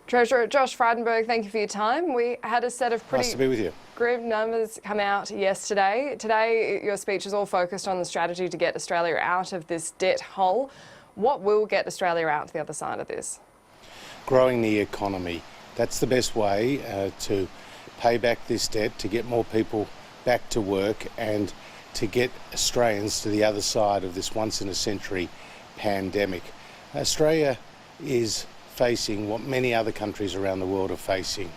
Treasurer Josh Frydenberg, thank you for your time. We had a set of pretty Nice to be with you. grim numbers come out yesterday. Today, your speech is all focused on the strategy to get Australia out of this debt hole. What will get Australia out to the other side of this? Growing the economy. That's the best way to pay back this debt, to get more people back to work and to get Australians to the other side of this once-in-a-century pandemic. Australia is facing what many other countries around the world are facing,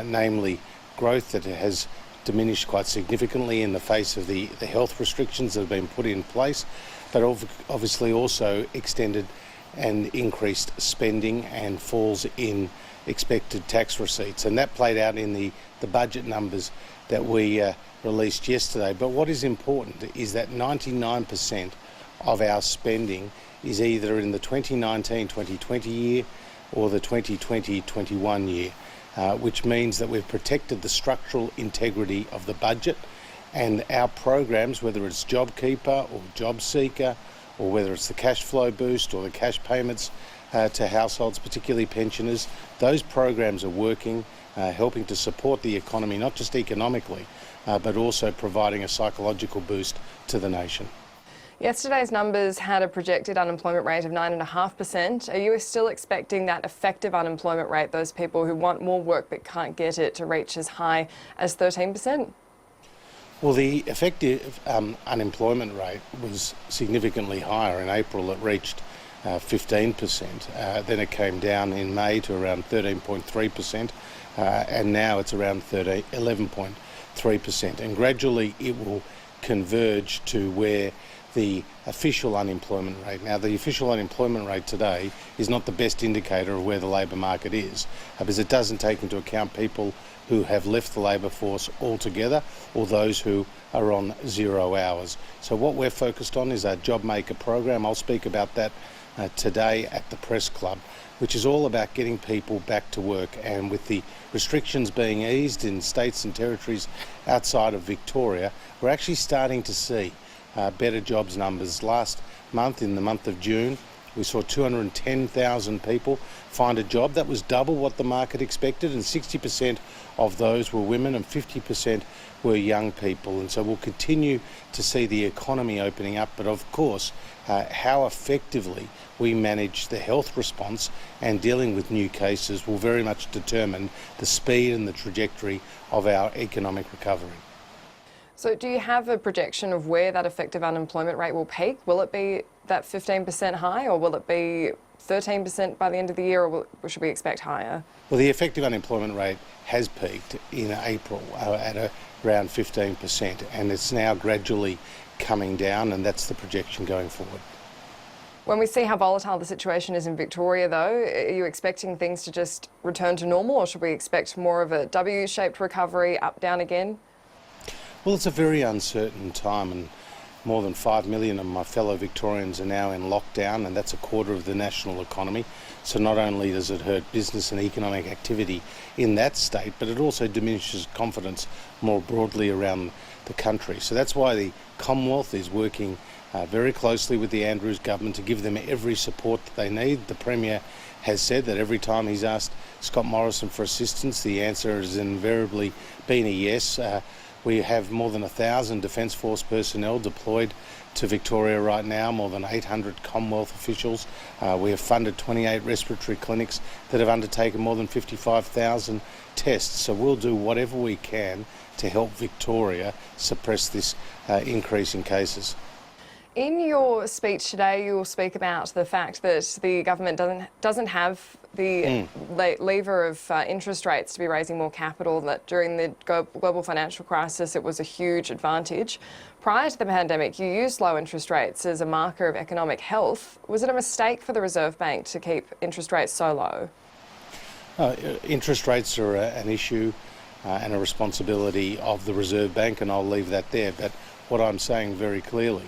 namely growth that has diminished quite significantly in the face of the health restrictions that have been put in place, but obviously also extended and increased spending and falls in expected tax receipts. And that played out in the budget numbers that we released yesterday. But what is important is that 99% of our spending is either in the 2019-2020 year or the 2020-21 year, which means that we've protected the structural integrity of the budget, and our programs, whether it's JobKeeper or JobSeeker, or whether it's the cash flow boost or the cash payments to households, particularly pensioners, those programs are working, helping to support the economy, not just economically, but also providing a psychological boost to the nation. Yesterday's numbers had a projected unemployment rate of 9.5%. Are you still expecting that effective unemployment rate, those people who want more work but can't get it, to reach as high as 13%? Well, the effective unemployment rate was significantly higher. In April it reached 15%, then it came down in May to around 13.3%, and now it's around 11.3%, and gradually it will converge to where the official unemployment rate. Now, the official unemployment rate today is not the best indicator of where the labour market is, because it doesn't take into account people who have left the labour force altogether or those who are on 0 hours. So what we're focused on is our JobMaker program. I'll speak about that today at the Press Club, which is all about getting people back to work. And with the restrictions being eased in states and territories outside of Victoria, we're actually starting to see better jobs numbers. Last month, in the month of June, we saw 210,000 people find a job. That was double what the market expected, and 60% of those were women and 50% were young people. And so we'll continue to see the economy opening up, but of course, how effectively we manage the health response and dealing with new cases will very much determine the speed and the trajectory of our economic recovery. So do you have a projection of where that effective unemployment rate will peak? Will it be that 15% high, or will it be 13% by the end of the year, or should we expect higher? Well, the effective unemployment rate has peaked in April at around 15%, and it's now gradually coming down, and that's the projection going forward. When we see how volatile the situation is in Victoria, though, are you expecting things to just return to normal, or should we expect more of a W-shaped recovery, up, down again? Well, it's a very uncertain time, and more than 5 million of my fellow Victorians are now in lockdown, and that's a quarter of the national economy. So not only does it hurt business and economic activity in that state, but it also diminishes confidence more broadly around the country. So that's why the Commonwealth is working very closely with the Andrews government to give them every support that they need. The Premier has said that every time he's asked Scott Morrison for assistance, the answer has invariably been a yes. We have more than 1,000 Defence Force personnel deployed to Victoria right now, more than 800 Commonwealth officials. We have funded 28 respiratory clinics that have undertaken more than 55,000 tests. So we'll do whatever we can to help Victoria suppress this increase in cases. In your speech today, you will speak about the fact that the government doesn't have the lever of interest rates to be raising more capital, that during the global financial crisis it was a huge advantage. Prior to the pandemic, you used low interest rates as a marker of economic health. Was it a mistake for the Reserve Bank to keep interest rates so low? Interest rates are an issue and a responsibility of the Reserve Bank, and I'll leave that there. But what I'm saying very clearly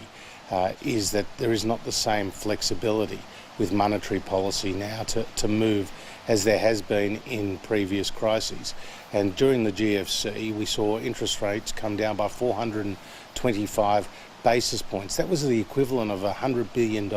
is that there is not the same flexibility with monetary policy now to move as there has been in previous crises. And during the GFC, we saw interest rates come down by 425 basis points. That was the equivalent of a $100 billion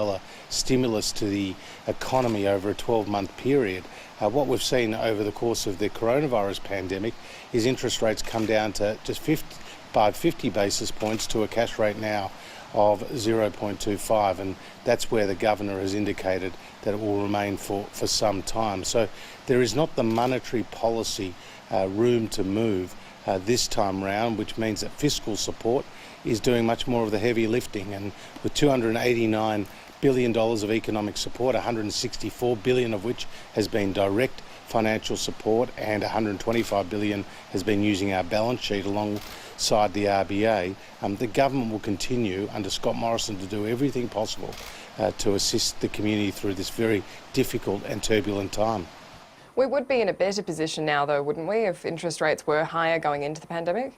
stimulus to the economy over a 12-month period. What we've seen over the course of the coronavirus pandemic is interest rates come down to just 50 basis points to a cash rate now of 0.25, and that's where the governor has indicated that it will remain for some time. So there is not the monetary policy room to move this time round, which means that fiscal support is doing much more of the heavy lifting, and with $289 billion of economic support, $164 billion of which has been direct financial support, and $125 billion has been using our balance sheet alongside the RBA. The government will continue under Scott Morrison to do everything possible to assist the community through this very difficult and turbulent time. We would be in a better position now, though, wouldn't we, if interest rates were higher going into the pandemic?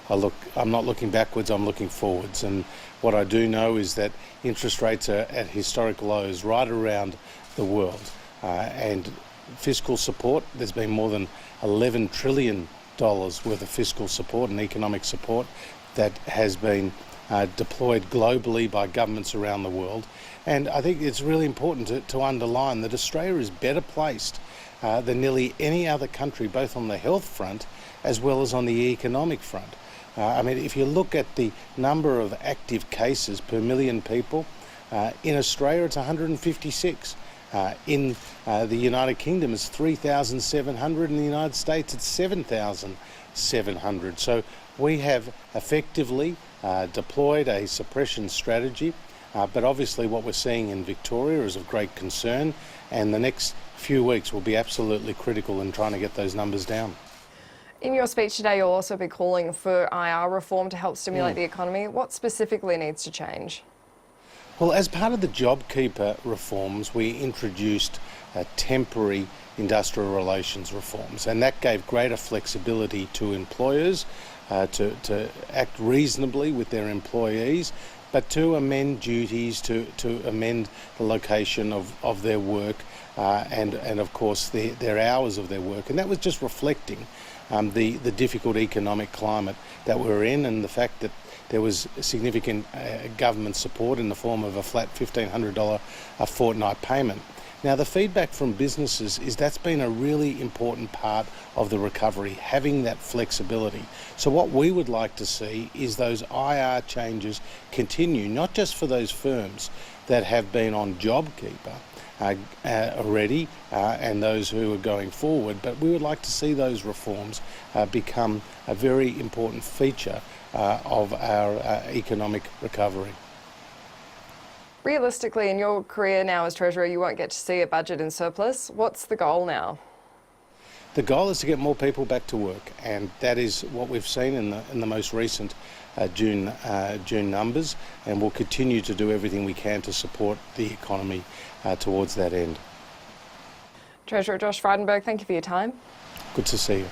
I'm not looking backwards, I'm looking forwards, and what I do know is that interest rates are at historic lows right around the world, and fiscal support, there's been more than $11 trillion worth of fiscal support and economic support that has been deployed globally by governments around the world. And I think it's really important to underline that Australia is better placed than nearly any other country, both on the health front as well as on the economic front. I mean, if you look at the number of active cases per million people, in Australia it's 156. In the United Kingdom it's 3,700, in the United States it's 7,700. So we have effectively deployed a suppression strategy, but obviously what we're seeing in Victoria is of great concern, and the next few weeks will be absolutely critical in trying to get those numbers down. In your speech today, you'll also be calling for IR reform to help stimulate the economy. What specifically needs to change? Well, as part of the JobKeeper reforms, we introduced temporary industrial relations reforms, and that gave greater flexibility to employers to act reasonably with their employees, but to amend duties, to amend the location of their work, and of course their hours of their work. And that was just reflecting the difficult economic climate that we're in, and the fact that there was significant government support in the form of a flat $1,500 a fortnight payment. Now, the feedback from businesses is that's been a really important part of the recovery, having that flexibility. So what we would like to see is those IR changes continue, not just for those firms that have been on JobKeeper already and those who are going forward, but we would like to see those reforms become a very important feature of our economic recovery. Realistically, in your career now as Treasurer, you won't get to see a budget in surplus. What's the goal now? The goal is to get more people back to work, and that is what we've seen in the most recent June numbers, and we'll continue to do everything we can to support the economy towards that end. Treasurer Josh Frydenberg, thank you for your time. Good to see you.